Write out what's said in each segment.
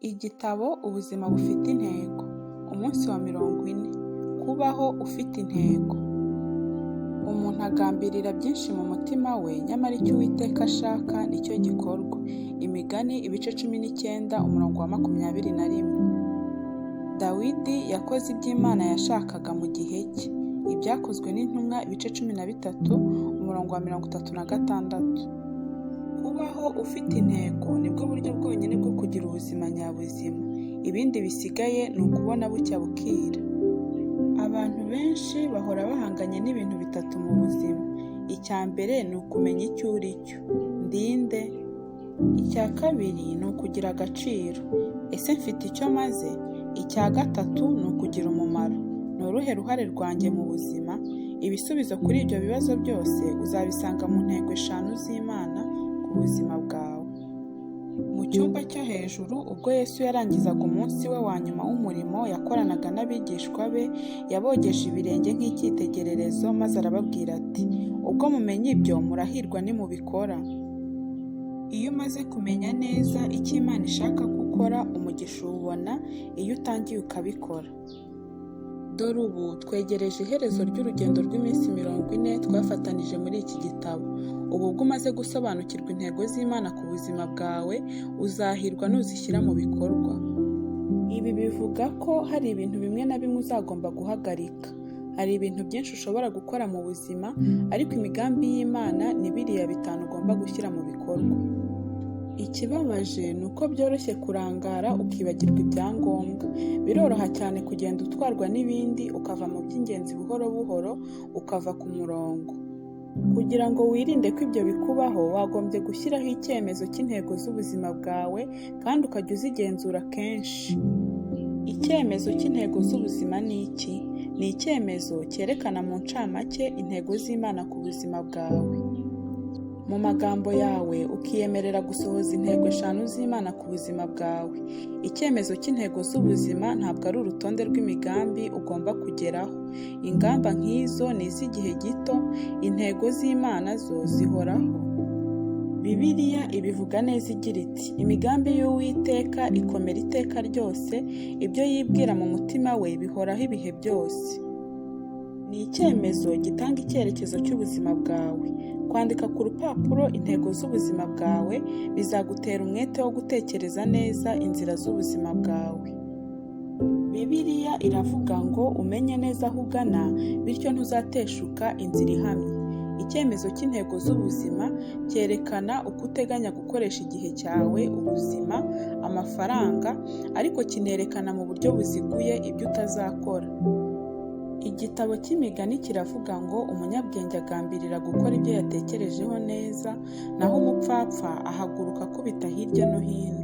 Igitabo Ubuzima bufite intego. Umunsi wa 40. Kubaho ufite intego. Umuntu agambirira byinshi mu mutima we, nyamara icyo Uwiteka ashaka nicyo gikorwa. Imigani ibice 19 umurongo wa 21. Dawidi yakoze ibyo Imana yashakaga mu gihe cye. Ibyakozwe n'intumwa ibice 13 umurongo wa 36. Kubaho ufite intego nibwo buryo bwonyine bwo kugira ubuzima nyabuzima. Ibindi bisigaye ni ukubona bucya bukira. Abantu benshi bahora bahanganye n'ibintu bitatu mu buzima. Icya mbere ni ukumenya icyo uri cyo. Ndinde. Icya kabiri ni ukugira agaciro. Ese mfite icyo maze? Icya gatatu ni ukugira umumaro. Ni uruhe ruhare rwanjye mu buzima? Ibisubizo kuri ibyo bibazo byose uzabisanga mu ntego 5 z'Imana ku buzima bwawe. Mu cyumba cyo hejuru, ubwo Yesu yarangizaga umunsi we wa nyuma w'umurimo yakoranaga n'abigishwa be, yabogeje ibirenge nk'icyitegererezo maze arababwira ati, ubwo mumenye ibyo murahirwa nimubikora. Iyo umaze kumenya neza icyo Imana ishaka gukora, umugisha uwubona iyo utangiye ukabikora. Dore ubu twegereje iherezo ry'urugendo rw'iminsi 40 twafatanije muri iki gitabo. Ubu ubwo umaze gusobanukirwa intego z'Imana ku buzima bwawe, uzahirwa nuzishyira mu bikorwa. Ibi bivuga ko hari ibintu bimwe na bimwe uzagomba guhagarika. Hari ibintu byinshi ushobora gukora mu buzima, ariko imigambi y'Imana ni biriya 5 ugomba gushyira mu bikorwa. Ikibabaje ni uko byoroshye kurangara ukibagirwa ibyangombwa. Biroroha cyane kugenda utwarwa n'ibindi, ukava mu by'ingenzi buhoro buhoro, ukava ku murongo. Kugira ngo wirinde ko ibyo bikubaho, wagombye gushyiraho icyemezo cy'intego z'ubuzima bwawe kandi ukajya uzigenzura kenshi. Icyemezo cy'intego z'ubuzima ni iki? Ni icyemezo cyerekana mu ncamake intego z'Imana ku buzima bwawe. Mu magambo yawe ukiyemerera gusohoza intego 5 z'Imana ku buzima bwawe. Icyemezo cy'intego z'ubuzima ntabwo ari urutonde rw'imigambi ugomba kugeraho. Ingamba nk'izo ni iz'igihe gito, intego z'Imana zo zihoraho. Bibiliya ibivuga neza igira iti, imigambi y'Uwiteka ikomera iteka ryose, ibyo yibwira mu mutima we bihoraho ibihe byose. Ni icyemezo gitanga icyerekezo cy'ubuzima bwawe. Kwandika ku rupapuro intego z'ubuzima bwawe bizagutera umwete wo gutekereza neza inzira z'ubuzima bwawe. Bibiliya iravuga ngo umenye neza aho ugana, bityo ntuzateshuka inzira ihamye. Icyemezo cy'intego z'ubuzima cyerekana uko uteganya gukoresha igihe cyawe, ubuzima, amafaranga, ariko kinerekana mu buryo buziguye ibyo utazakora. Igitabo cy'imigani kiravuga ngo umunyabwenge agambirira gukora ibyo yatekerejeho neza, naho umupfapfa ahaguruka akubita hirya no hino.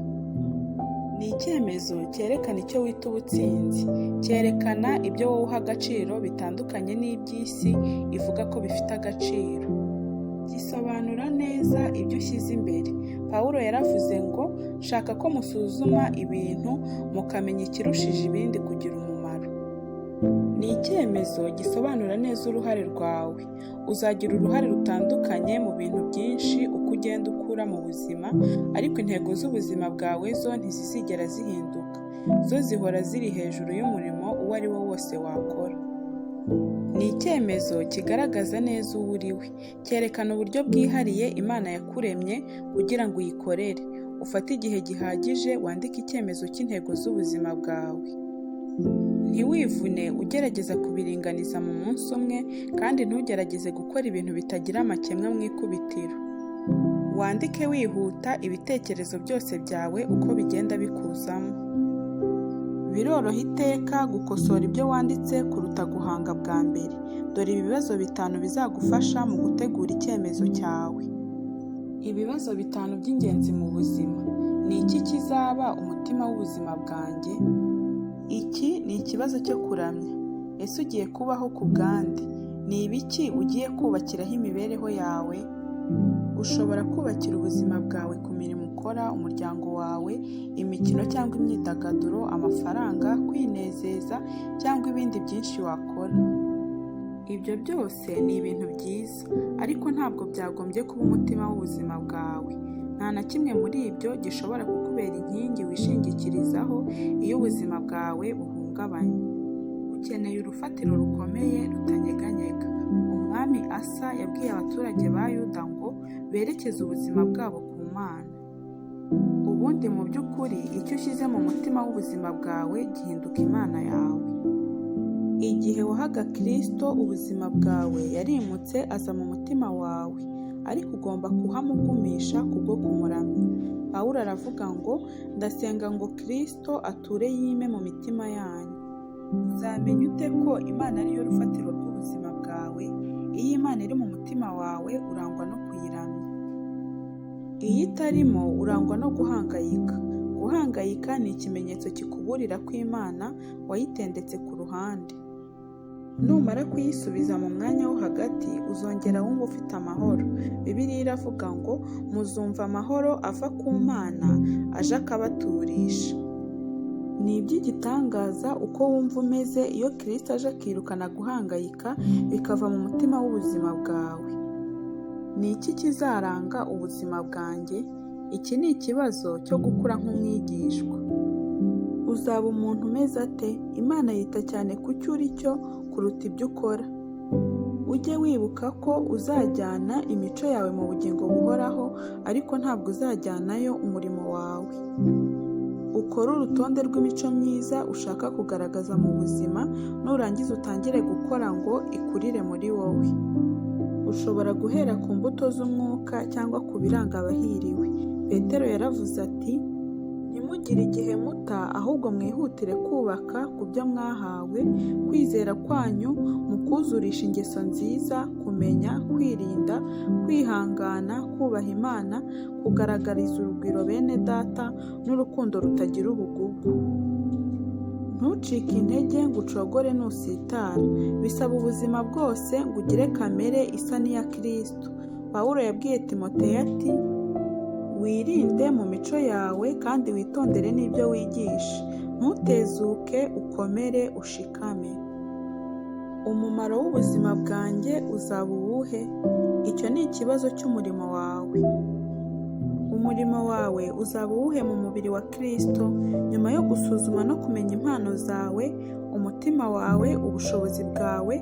Ni icyemezo cyerekana icyo wita ubutsinzi, cyerekana ibyo wowe uha agaciro bitandukanye n'iby'isi ivuga ko bifite agaciro. Gisobanura neza ibyo ushyize imbere. Pawulo yaravuze ngo, shaka ko musuzuma ibintu mukamenya ikirushije ibindi kugira umumaro. Ni icyemezo gisobanura neza uruhare rwawe. Uzagira uruhare rutandukanye mu bintu byinshi uko ugenda ukura mu buzima, ariko intego z'ubuzima bwawe zo ntizizigera zihinduka. Zo zihora ziri hejuru y'umurimo uwo ari wo wose wakora. Ni icyemezo kigaragaza neza uwo uri we. Cyerekana uburyo bwihariye Imana yakuremye kugira ngo uyikorere. Ufate igihe gihagije wandike icyemezo cy'intego z'ubuzima bwawe. Ntiwivune ugerageza kubiringaniza mu munsi umwe, kandi ntugerageze gukora ibintu bitagira amakemwa mu ikubitiro. Wandike wihuta ibitekerezo byose byawe uko bigenda bikuzamo. Biroroha iteka gukosora ibyo wanditse kuruta guhanga bwa mbere. Dore ibibazo 5 bizagufasha mu gutegura icyemezo cyawe. Ibibazo 5 by'ingenzi mu buzima. Ni iki kizaba umutima w'ubuzima bwanjye? Iki ni ikibazo cyo kuramya. Ese ugiye kubaho ku bwande? Ni ibiki ugiye kubakiraho imibereho yawe? Ushobora kubakira ubuzima bwawe ku mirimo ukora, umuryango wawe, imikino cyangwa imyidagaduro, amafaranga, kwinezeza cyangwa ibindi byinshi wakora. Ibyo byose ni ibintu byiza, ariko ntabwo byagombye kuba umutima w'ubuzima bwawe. Nta na kimwe muri ibyo gishobora kukubera inkingi wishingikiriza kurangirizaho iyo ubuzima bwawe buhungabanye. Ukeneye urufatiro rukomeye rutanyeganyega. Umwami Asa yabwiye abaturage ba Yuda ngo berekeze ubuzima bwabo ku Mana. Ubundi mu by'ukuri icyo ushyize mu mutima w'ubuzima bwawe gihinduka Imana yawe. Igihe wahaga Kristo ubuzima bwawe yarimutse aza mu mutima wawe, ariko ugomba kuhamugumisha kubwo kumuramya. Pawulo aravuga ngo ndasenga ngo Kristo ature yime mu mitima yanyu. Uzamenya ute ko Imana ariyo rufatiro rw'ubuzima bwawe? Iyo Imana iri mu mutima wawe urangwa no kuyiramya. Iyo itarimo urangwa no guhangayika. Guhangayika ni ikimenyetso kikuburira ko Imana wayitendetse ku ruhande. Numara kuyisubiza mu mwanya wo hagati uzongera wumva ufite amahoro. Bibiliya iravuga ngo muzumva amahoro ava ku Mana aje akabaturisha. Ni iby'igitangaza uko wumva umeze iyo Kristo aje akirukana guhangayika bikava mu mutima w'ubuzima bwawe. Ni iki kizaranga ubuzima bwanjye? Iki ni ikibazo cyo gukura nk'umwigishwa. Uzaba umuntu umeze ate? Imana yita cyane ku cyo uri cyo kuruta ibyo ukora. Ujye wibuka ko uzajyana imico yawe mu bugingo buhoraho, ariko ntabwo uzajyanayo umurimo wawe. Ukore urutonde rw'imico myiza ushaka kugaragaza mu buzima, nurangiza utangire gukora ngo ikurire muri wowe. Ushobora guhera ku mbuto z'umwuka cyangwa ku biranga abahiriwe. Petero yaravuze ati ntimugire igihe muta, ahubwo mwihutire kubaka ku byo mwahawe, kwizera kwanyu mukuzurisha ingeso nziza, kumenya, kwirinda, kwihangana, kubaha Imana, kugaragariza urugwiro bene data, n'urukundo rutagira ubugugu. Ntucike intege ngo ucogore nusitara. Bisaba ubuzima bwose ngo ugire kamere isa n'iya Kristo. Pawulo yabwiye Timoteyo ati wirinde mu mico yawe kandi witondere n'ibyo wigisha. Ntutezuke, ukomere, ushikame. Umumaro w'ubuzima bwanjye uzaba uwuhe? Icyo ni ikibazo cy'umurimo wawe. Umurimo wawe uzaba uwuhe mu mubiri wa Kristo? Nyuma yo gusuzuma no kumenya impano zawe, umutima wawe, ubushobozi bwawe,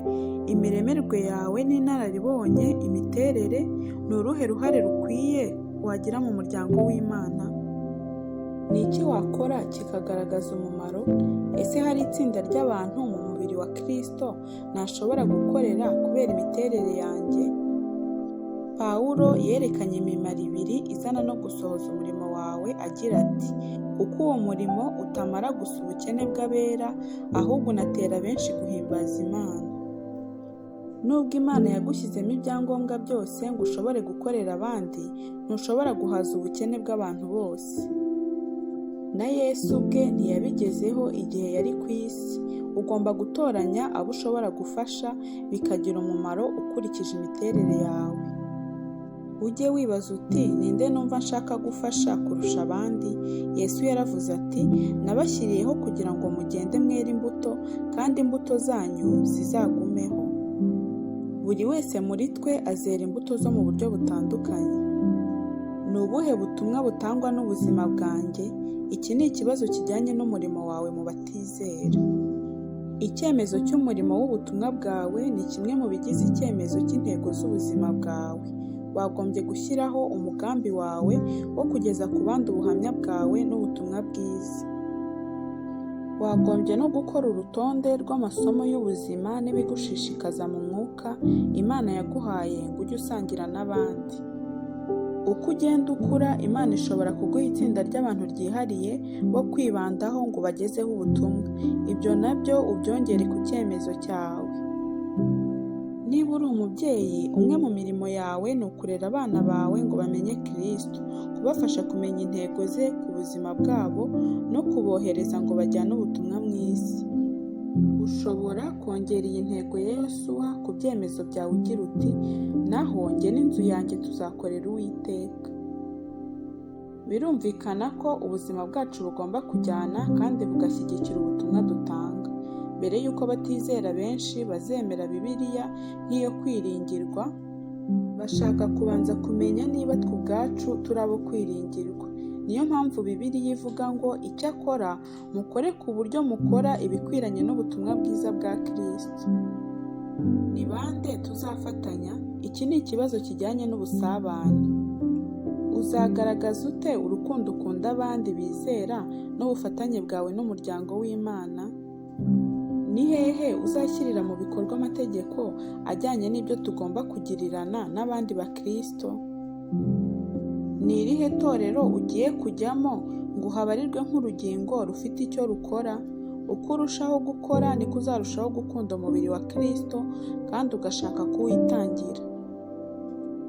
imiremerwe yawe n'inararibonye, imiterere, ni uruhe ruhare rukwiye wagira mu muryango w'Imana? Ni iki wakora kikagaragaza umumaro? Ese hari itsinda ry'abantu mu mubiri wa Kristo ntashobora gukorera kubera imiterere yanjye? Pawulo yerekanye imimaro ibiri izana no gusohoza umurimo wawe agira ati kuko uwo murimo utamara gusa ubukene bw'abera, ahubwo unatera benshi guhimbaza Imana. Nubwo Imana yagushyizemo ibyangombwa byose ngo ushobore gukorera abandi, ntushobora guhaza ubukene bw'abantu bose. Na Yesu ubwe ntiyabigezeho igihe yari ku isi. Ugomba gutoranya abo ushobora gufasha bikagira umumaro ukurikije imiterere yawe. Ujye wibaza uti ninde numva nshaka gufasha kurusha abandi? Yesu yaravuze ati nabashyiriyeho kugira ngo mugende mwere imbuto, kandi imbuto zanyu zizagumeho. Buri wese muri twe azera imbuto zo mu buryo butandukanye. Ni ubuhe butumwa butangwa n'ubuzima bwanjye? Iki ni ikibazo kijyanye n'umurimo wawe mu batizera. Icyemezo cy'umurimo w'ubutumwa bwawe ni kimwe mu bigize icyemezo cy'intego z'ubuzima bwawe. Wagombye gushyiraho umugambi wawe wo kugeza ku bandi ubuhamya bwawe n'ubutumwa bwiza. Wagombye no gukora urutonde rw'amasomo y'ubuzima n'ibigushishikaza mu mwuka Imana yaguhaye ngo ujye usangira n'abandi. Uko ugenda ukura, Imana ishobora kuguha itsinda ry'abantu ryihariye bo kwibandaho ngo bagezeho ubutumwa. Ibyo nabyo ubyongere ku cyemezo cyawe. Niba uri umubyeyi, umwe mu mirimo yawe ni ukurera abana bawe ngo bamenye Kristo, kubafasha kumenya intego ze ku buzima bwabo no kubohereza ngo bajyane ubutumwa mu isi. Ushobora kongera iyi ntego ya Yosuwa ku byemezo byawe ugira uti naho njye n'inzu yanjye tuzakorera Uwiteka. Birumvikana ko ubuzima bwacu bugomba kujyana kandi bugashyigikira ubutumwa dutanga. Mbere y'uko abatizera benshi bazemera Bibiliya nk'iyo kwiringirwa, bashaka kubanza kumenya niba twe ubwacu turi abo kwiringirwa. Niyo mpamvu Bibiliya ivuga ngo icyakora mukore ku buryo mukora ibikwiranye n'ubutumwa bwiza bwa Kristo. Ni bande tuzafatanya? Iki ni ikibazo kijyanye n'ubusabane. Uzagaragaza ute urukundo ukunda abandi bizera n'ubufatanye bwawe n'umuryango w'Imana? Ni hehe uzashyirira mu bikorwa amategeko ajyanye n'ibyo tugomba kugirirana n'abandi bakristo? Ni irihe torero ugiye kujyamo ngo uhabarirwe nk'urugingo rufite icyo rukora? Uko urushaho gukora niko uzarushaho gukunda umubiri wa Kristo kandi ugashaka kuwitangira.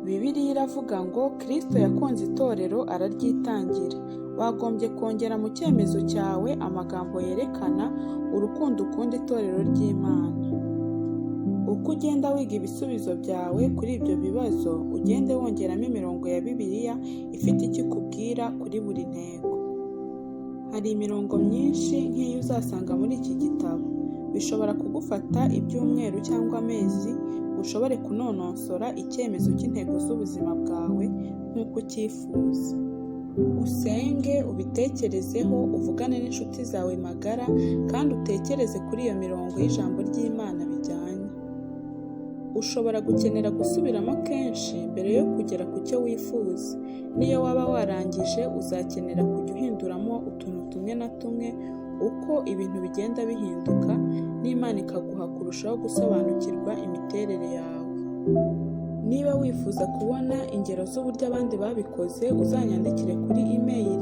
Bibiliya iravuga ngo Kristo yakunze itorero araryitangira. Wagombye kongera mu cyemezo cyawe amagambo yerekana urukundo ukunda itorero ry'Imana. Uko ugenda wiga ibisubizo byawe kuri ibyo bibazo, ugende wongeramo imirongo ya Bibiliya ifite icyo ikubwira kuri buri ntego. Hari imirongo myinshi nk'iyo uzasanga muri iki gitabo. Bishobora kugufata ibyumweru cyangwa amezi ushobore kunonosora icyemezo cy'intego z'ubuzima bwawe nk'uko ucyifuza. Usenge, ubitekerezeho, uvugane n'inshuti zawe magara kandi utekereze kuri iyo mirongo y'ijambo ry'Imana bijyanye. Ushobora gukenera gusubiramo kenshi mbere yo kugera ku cyo wifuza. Niyo waba warangije, uzakenera kujya uhinduramo utuntu tumwe na tumwe uko ibintu bigenda bihinduka, n'Imana ikaguha kurushaho gusobanukirwa imiterere yawe. Niba wifuza kubona ingero z'uburyo abandi babikoze, uzanyandikire kuri email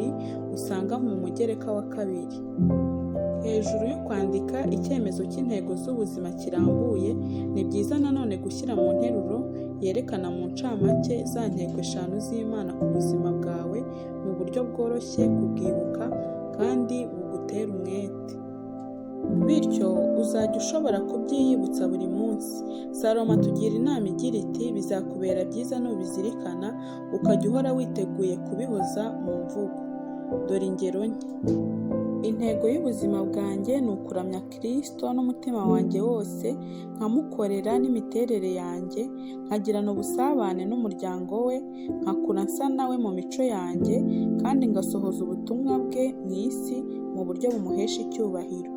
usanga mu mugereka wa 2. Hejuru yo kwandika icyemezo cy'intego z'ubuzima kirambuye, ni byiza nanone gushyira mu nteruro yerekana mu ncamake za ntego 5 z'Imana ku buzima bwawe mu buryo bworoshye kubwibuka kandi bugutera umwete. Bityo uzajya ushobora kubyiyibutsa buri munsi. Salomo atugira inama igira iti bizakubera byiza nubizirikana ukajya uhora witeguye kubihoza mu mvugo. Dore ingero nke: intego y'ubuzima bwanjye ni ukuramya Kristo n'umutima wanjye wose, nkamukorera n'imiterere yanjye, nkagirana ubusabane n'umuryango we, nkakura nsa nawe mu mico yanjye, kandi ngasohoza ubutumwa bwe mu isi mu buryo bumuhesha icyubahiro.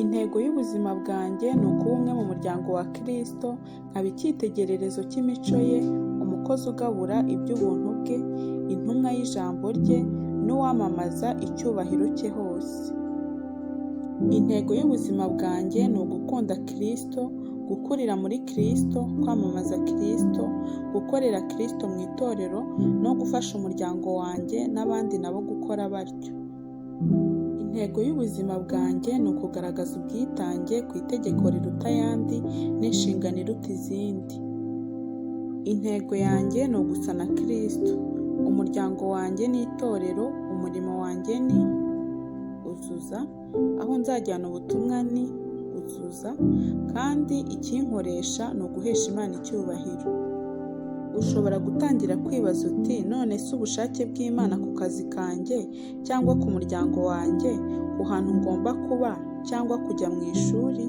Intego y'ubuzima bwanjye ni ukuba umwe mu muryango wa Kristo, nkaba icyitegererezo cy'imico ye, umukozi ugabura iby'ubuntu bwe, intumwa y'ijambo rye, n'uwamamaza icyubahiro cye hose. Intego y'ubuzima bwanjye ni ugukunda Kristo, gukurira muri Kristo, kwamamaza Kristo, gukorera Kristo mu itorero no gufasha umuryango wanjye n'abandi nabo gukora batyo. Intego y'ubuzima bwanjye ni ukugaragaza ubwitange ku itegeko riruta ayandi n'inshingano iruta izindi. Intego yanjye ni ugusa na Kristo. Umuryango wanjye ni itorero, umurimo wanjye ni uzuza, aho nzajyana ubutumwa ni uzuza, kandi ikinkoresha ni uguhesha Imana icyubahiro. Ushobora gutangira kwibaza uti, none se ubushake bw'Imana ku kazi kanjye cyangwa ku muryango wanjye, ku hantu ngomba kuba cyangwa kujya mu ishuri?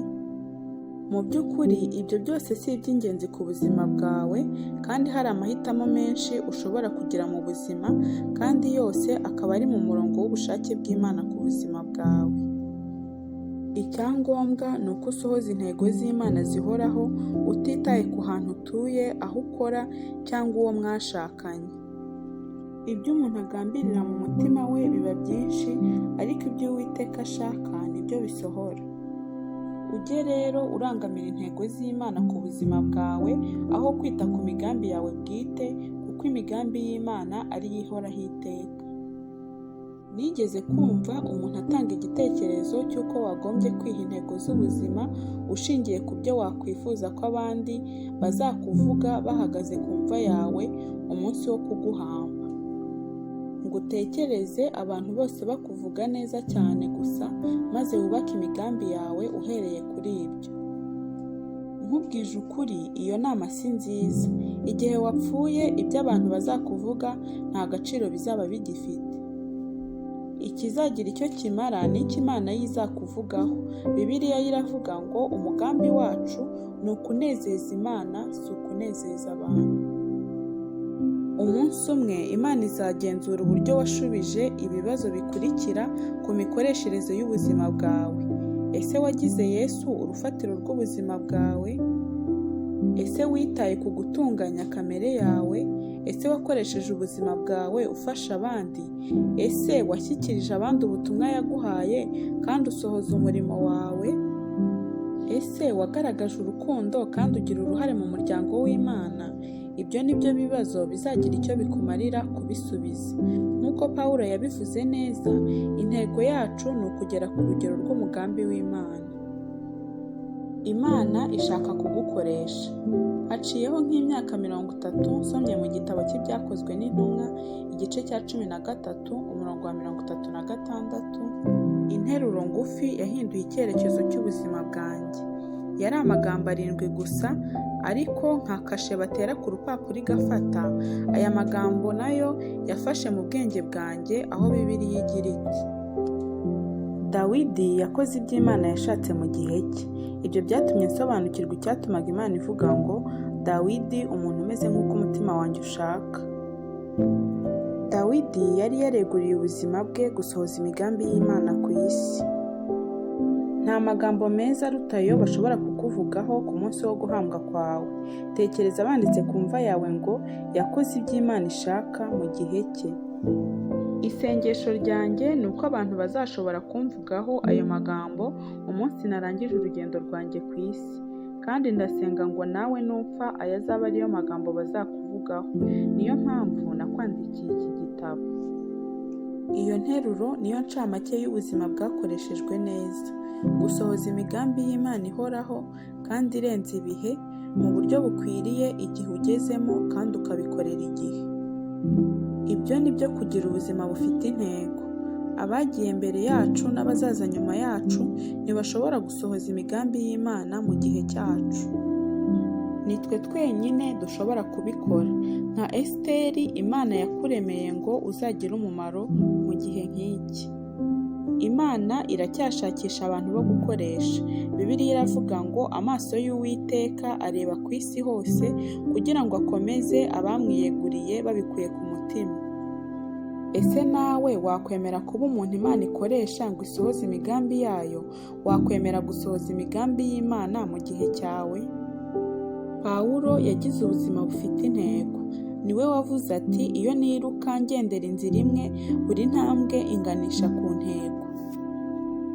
Mu by'ukuri ibyo byose si iby'ingenzi ku buzima bwawe, kandi hari amahitamo menshi ushobora kugira mu buzima, kandi yose akaba ari mu murongo w'ubushake bw'Imana ku buzima bwawe. Icyangombwa ni uko usohoza intego z'Imana zihoraho, utitaye ku hantu utuye, aho ukora cyangwa uwo mwashakanye. Ibyo umuntu agambirira mu mutima we biba byinshi, ariko ibyo Uwiteka ashaka nibyo bisohora. Ujye rero urangamira intego z'Imana ku buzima bwawe, aho kwita ku migambi yawe bwite, kuko imigambi y'Imana ari yo ihoraho iteka. Nigeze kumva umuntu atanga igitekerezo cy'uko wagombye kwiha intego z'ubuzima ushingiye ku byo wakwifuza ko abandi bazakuvuga bahagaze ku mva yawe umunsi wo kuguhamba. Ngo utekereze abantu bose bakuvuga neza cyane gusa, maze wubake imigambi yawe uhereye kuri ibyo. Nkubwije ukuri, iyo nama si nziza. Igihe wapfuye, ibyo abantu bazakuvuga nta gaciro bizaba bigifite. Ikizagira icyo kimara ni icyo Imana yo izakuvugaho. Bibiliya iravuga ngo umugambi wacu ni ukunezeza Imana, si ukunezeza abantu. Umunsi umwe Imana izagenzura uburyo washubije ibibazo bikurikira ku mikoreshereze y'ubuzima bwawe. Ese wagize Yesu urufatiro rw'ubuzima bwawe? Ese witaye ku gutunganya kamere yawe? Ese wakoresheje ubuzima bwawe ufasha abandi? Ese washyikirije abandi ubutumwa yaguhaye kandi usohoza umurimo wawe? Ese wagaragaje urukundo kandi ugira uruhare mu muryango w'Imana? Ibyo ni byo bibazo bizagira icyo bikumarira kubisubiza. Nk'uko Pawulo yabivuze neza, intego yacu ni ukugera ku rugero rw'umugambi w'Imana. Imana ishaka kugukoresha. Haciyeho nk'imyaka 30 nsomye mu gitabo cy'ibyakozwe n'intumwa igice cya 13 umurongo wa 36. Interuro ngufi yahinduye icyerekezo cy'ubuzima bwanjye. Yari amagambo 7 gusa, ariko nka kashe batera ku rupapuro igafata. Aya magambo nayo yafashe mu bwenge bwanjye, aho Bibiliya igira iti: Dawidi yakoze ibyo Imana yashatse mu gihe cye. Ibyo byatumye nsobanukirwa icyatumaga Imana ivuga ngo Dawidi, umuntu umeze nk'uko umutima wanjye ushaka. Dawidi yari yareguriye ubuzima bwe gusohoza imigambi y'Imana ku isi. Nta magambo meza aruta ayo bashobora kukuvugaho ku munsi wo guhambwa kwawe. Tekereza banditse ku mva yawe ngo yakoze ibyo Imana ishaka mu gihe cye. Isengesho ryanjye ni uko abantu bazashobora kumvugaho ayo magambo umunsi narangije urugendo rwanjye ku isi. Kandi ndasenga ngo nawe nupfa aya azaba ariyo magambo bazakuvugaho. Niyo mpamvu nakwandikiye iki gitabo. Iyo nteruro niyo ncamake y'ubuzima bwakoreshejwe neza. Gusohoza imigambi y'Imana ihoraho kandi irenze ibihe mu buryo bukwiriye igihe ugezemo kandi ukabikorera igihe. Ibyo ni byo kugira ubuzima bufite intego. Abagiye mbere yacu n'abazaza nyuma yacu ntibashobora gusohoza imigambi y'Imana mu gihe cyacu. Nitwe twenyine dushobora kubikora. Nka Esiteri, Imana yakuremeye ngo uzagire umumaro mu gihe nk'iki. Imana iracyashakisha abantu bo gukoresha. Bibiliya iravuga ngo amaso y'Uwiteka areba ku isi hose kugira ngo akomeze abamwiyeguriye babikuye ku mutima. Ese nawe wakwemera kuba umuntu Imana ikoresha ngo isohoze imigambi yayo? Wakwemera gusohoza imigambi y'Imana mu gihe cyawe? Pawulo yagize ubuzima bufite intego. Niwe wavuze ati, iyo niruka ngendera inzira imwe, buri ntambwe inganisha ku ntego.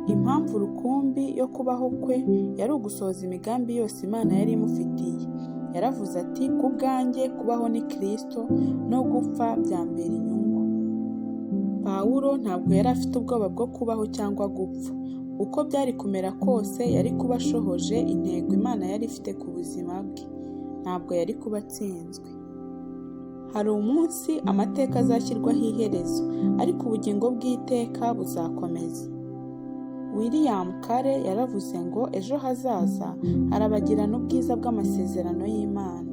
Impamvu rukumbi yo kubaho kwe yari ugusohoza imigambi yose Imana yari imufitiye. Yaravuze ati, ku bwanjye kubaho ni Kristo, no gupfa byambera inyungu. Pawulo ntabwo yari afite ubwoba bwo kubaho cyangwa gupfa. Uko byari kumera kose yari kuba ashohoje intego Imana yari ifite ku buzima bwe. Ntabwo yari kuba atsinzwe. Hari umunsi amateka azashyirwaho iherezo, ariko ubugingo bw'iteka buzakomeza. William Carey yaravuze ngo ejo hazaza harabagirana ubwiza bw'amasezerano y'Imana.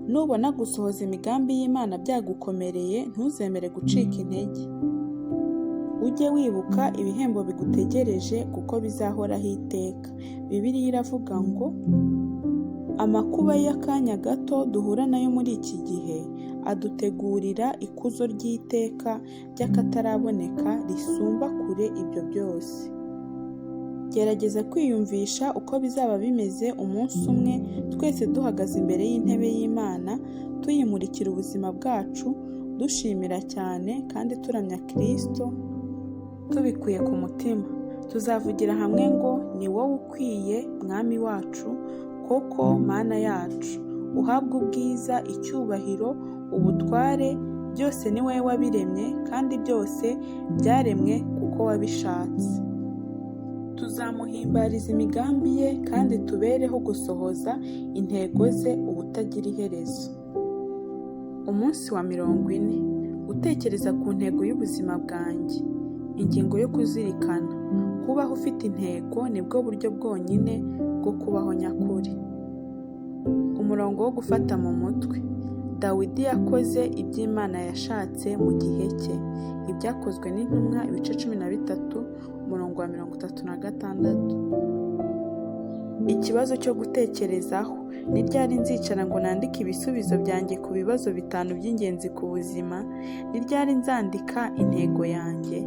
Nubona gusohoza imigambi y'Imana byagukomereye, ntuzemere gucika intege. Ujye wibuka ibihembo bigutegereje kuko bizahoraho iteka. Bibiliya iravuga ngo amakuba y'akanya gato duhura nayo muri iki gihe adutegurira ikuzo ry'iteka ry'akataraboneka risumba kure ibyo byose. Gerageza kwiyumvisha uko bizaba bimeze umunsi umwe twese duhagaze imbere y'intebe y'Imana, tuyimurikira ubuzima bwacu, dushimira cyane kandi turamya Kristo tubikuye ku mutima. Tuzavugira hamwe ngo ni wowe ukwiye, Mwami wacu, koko Mana yacu. Uhabwe ubwiza, icyubahiro, ubutware, byose ni wowe wabiremye kandi byose byaremwe kuko wabishatse. Tuzamuhimbariza imigambi ye kandi tubereho gusohoza intego ze ubutagira iherezo. Umunsi wa 40. Gutekereza ku ntego y'ubuzima bwanjye. Ingingo yo kuzirikana. Kubaho ufite intego nibwo buryo bwonyine bwo kubaho nyakuri. Umurongo wo gufata mu mutwe. Dawidi yakoze ibyo Imana yashatse mu gihe cye. Ibyakozwe n'intumwa ibice 13 umurongo wa 36. Ikibazo cyo gutekerezaho. Ni ryari nzicara ngo nandike ibisubizo byanjye ku bibazo 5 by'ingenzi ku buzima? Ni ryari nzandika intego yanjye?